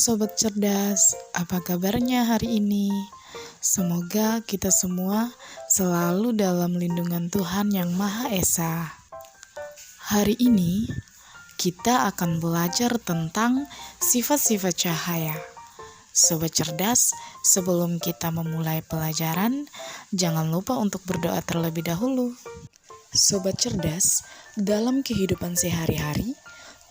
Sobat Cerdas, apa kabarnya hari ini? Semoga kita semua selalu dalam lindungan Tuhan Yang Maha Esa. Hari ini kita akan belajar tentang sifat-sifat cahaya. Sobat Cerdas, sebelum kita memulai pelajaran, jangan lupa untuk berdoa terlebih dahulu. Sobat Cerdas, dalam kehidupan sehari-hari,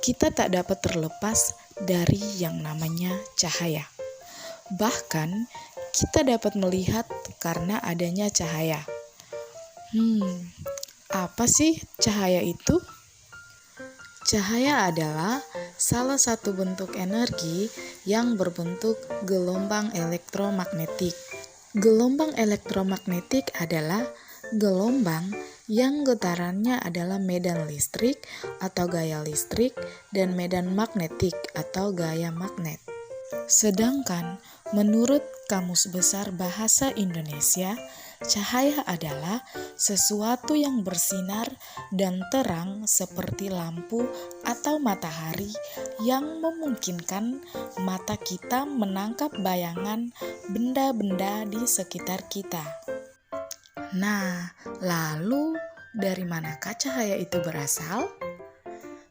kita tak dapat terlepas dari yang namanya cahaya. Bahkan, kita dapat melihat karena adanya cahaya. Apa sih cahaya itu? Cahaya adalah salah satu bentuk energi yang berbentuk gelombang elektromagnetik. Gelombang elektromagnetik adalah gelombang yang getarannya adalah medan listrik atau gaya listrik dan medan magnetik atau gaya magnet. Sedangkan menurut Kamus Besar Bahasa Indonesia, cahaya adalah sesuatu yang bersinar dan terang seperti lampu atau matahari yang memungkinkan mata kita menangkap bayangan benda-benda di sekitar kita. Nah, lalu dari manakah cahaya itu berasal?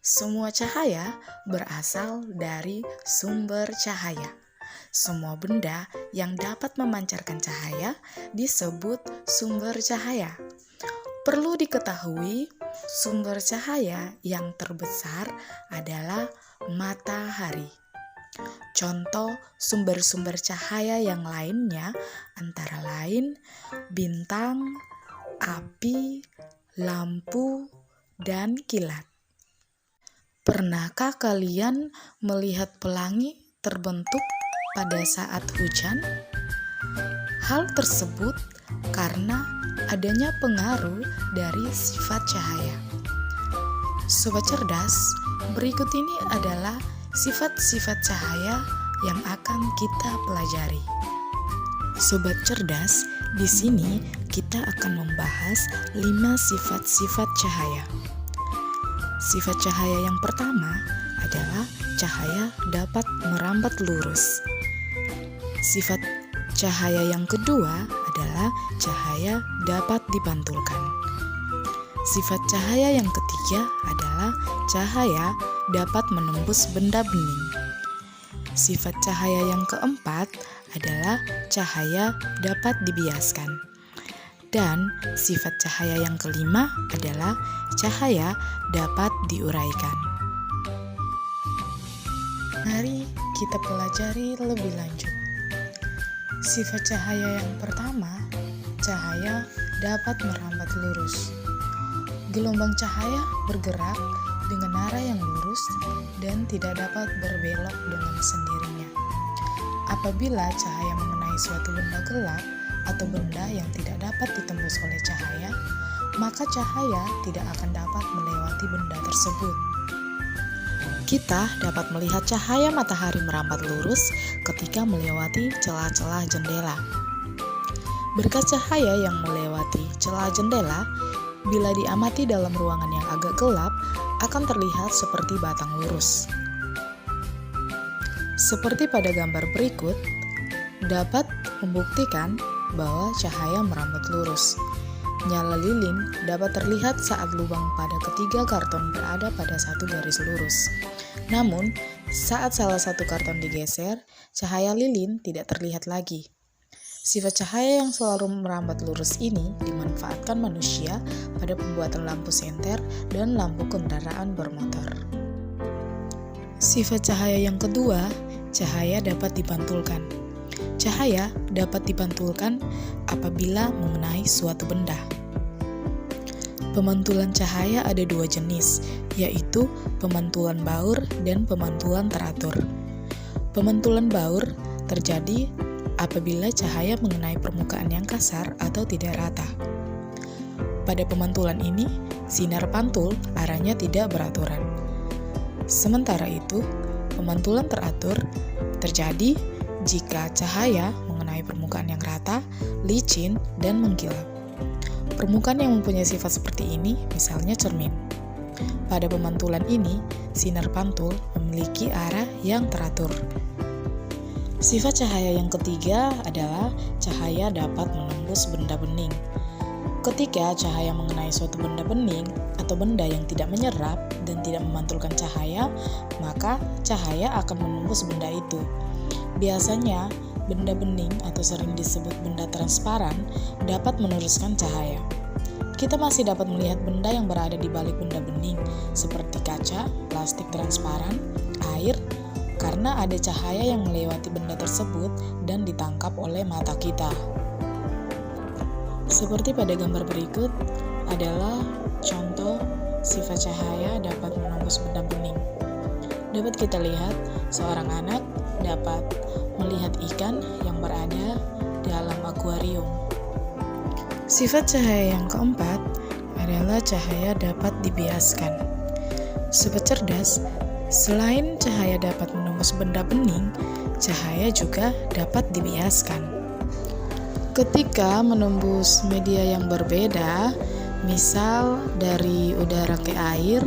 Semua cahaya berasal dari sumber cahaya. Semua benda yang dapat memancarkan cahaya disebut sumber cahaya. Perlu diketahui, sumber cahaya yang terbesar adalah matahari. Contoh sumber-sumber cahaya yang lainnya antara lain bintang, api, lampu, dan kilat. Pernahkah kalian melihat pelangi terbentuk pada saat hujan? Hal tersebut karena adanya pengaruh dari sifat cahaya. Sobat Cerdas, berikut ini adalah sifat-sifat cahaya yang akan kita pelajari. Sobat Cerdas, di sini kita akan membahas 5 sifat-sifat cahaya. Sifat cahaya yang pertama adalah cahaya dapat merambat lurus. Sifat cahaya yang kedua adalah cahaya dapat dipantulkan. Sifat cahaya yang ketiga adalah cahaya dapat menembus benda bening. Sifat cahaya yang keempat adalah cahaya dapat dibiaskan. Dan sifat cahaya yang kelima adalah cahaya dapat diuraikan. Mari kita pelajari lebih lanjut. Sifat cahaya yang pertama, cahaya dapat merambat lurus. Gelombang cahaya bergerak dengan arah yang lurus dan tidak dapat berbelok dengan sendirinya. Apabila cahaya mengenai suatu benda gelap atau benda yang tidak dapat ditembus oleh cahaya, maka cahaya tidak akan dapat melewati benda tersebut. Kita dapat melihat cahaya matahari merambat lurus ketika melewati celah-celah jendela. Berkat cahaya yang melewati celah jendela, bila diamati dalam ruangan yang agak gelap, akan terlihat seperti batang lurus. Seperti pada gambar berikut, dapat membuktikan bahwa cahaya merambat lurus. Nyala lilin dapat terlihat saat lubang pada ketiga karton berada pada satu garis lurus. Namun, saat salah satu karton digeser, cahaya lilin tidak terlihat lagi. Sifat cahaya yang selalu merambat lurus ini dimanfaatkan manusia pada pembuatan lampu senter dan lampu kendaraan bermotor. Sifat cahaya yang kedua, cahaya dapat dipantulkan. Cahaya dapat dipantulkan apabila mengenai suatu benda. Pemantulan cahaya ada 2 jenis, yaitu pemantulan baur dan pemantulan teratur. Pemantulan baur terjadi apabila cahaya mengenai permukaan yang kasar atau tidak rata. Pada pemantulan ini, sinar pantul arahnya tidak beraturan. Sementara itu, pemantulan teratur terjadi jika cahaya mengenai permukaan yang rata, licin, dan mengkilap. Permukaan yang mempunyai sifat seperti ini, misalnya cermin. Pada pemantulan ini, sinar pantul memiliki arah yang teratur. Sifat cahaya yang ketiga adalah cahaya dapat menembus benda bening. Ketika cahaya mengenai suatu benda bening atau benda yang tidak menyerap dan tidak memantulkan cahaya, maka cahaya akan menembus benda itu. Biasanya, benda bening atau sering disebut benda transparan dapat meneruskan cahaya. Kita masih dapat melihat benda yang berada di balik benda bening, seperti kaca, plastik transparan, air, karena ada cahaya yang melewati benda tersebut dan ditangkap oleh mata kita. Seperti pada gambar berikut adalah contoh sifat cahaya dapat menembus benda bening. Dapat kita lihat seorang anak dapat melihat ikan yang berada dalam akuarium. Sifat cahaya yang keempat adalah cahaya dapat dibiaskan. Sobat cerdas, selain cahaya dapat menembus benda bening, cahaya juga dapat dibiaskan. Ketika menembus media yang berbeda, misal dari udara ke air,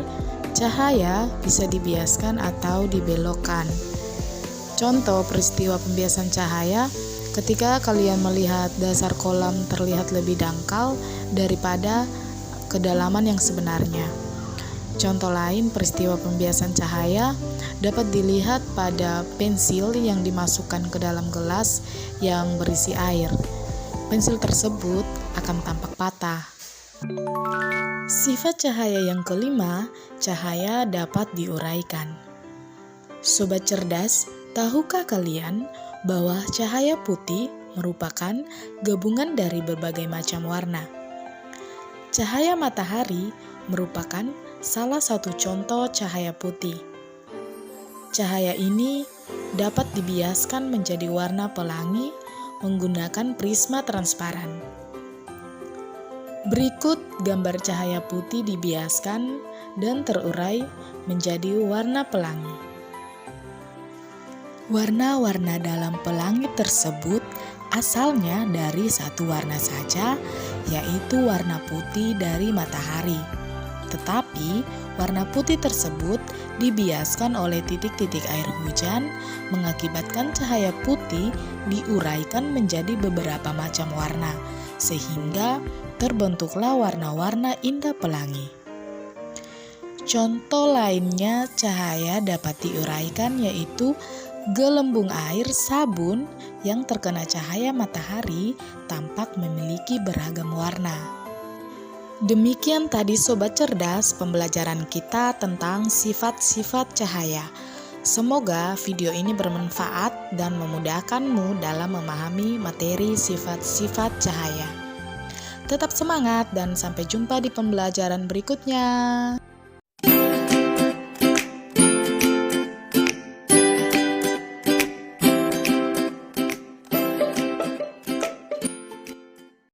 cahaya bisa dibiaskan atau dibelokkan. Contoh peristiwa pembiasan cahaya ketika kalian melihat dasar kolam terlihat lebih dangkal daripada kedalaman yang sebenarnya. Contoh lain peristiwa pembiasan cahaya dapat dilihat pada pensil yang dimasukkan ke dalam gelas yang berisi air. Pensil tersebut akan tampak patah. Sifat cahaya yang kelima, cahaya dapat diuraikan. Sobat cerdas, tahukah kalian bahwa cahaya putih merupakan gabungan dari berbagai macam warna? Cahaya matahari merupakan salah satu contoh cahaya putih. Cahaya ini dapat dibiaskan menjadi warna pelangi menggunakan prisma transparan. Berikut gambar cahaya putih dibiaskan dan terurai menjadi warna pelangi. Warna-warna dalam pelangi tersebut asalnya dari satu warna saja, yaitu warna putih dari matahari. Tetapi, warna putih tersebut dibiaskan oleh titik-titik air hujan, mengakibatkan cahaya putih diuraikan menjadi beberapa macam warna, sehingga terbentuklah warna-warna indah pelangi. Contoh lainnya cahaya dapat diuraikan yaitu gelembung air sabun yang terkena cahaya matahari tampak memiliki beragam warna. Demikian tadi Sobat Cerdas pembelajaran kita tentang sifat-sifat cahaya. Semoga video ini bermanfaat dan memudahkanmu dalam memahami materi sifat-sifat cahaya. Tetap semangat dan sampai jumpa di pembelajaran berikutnya.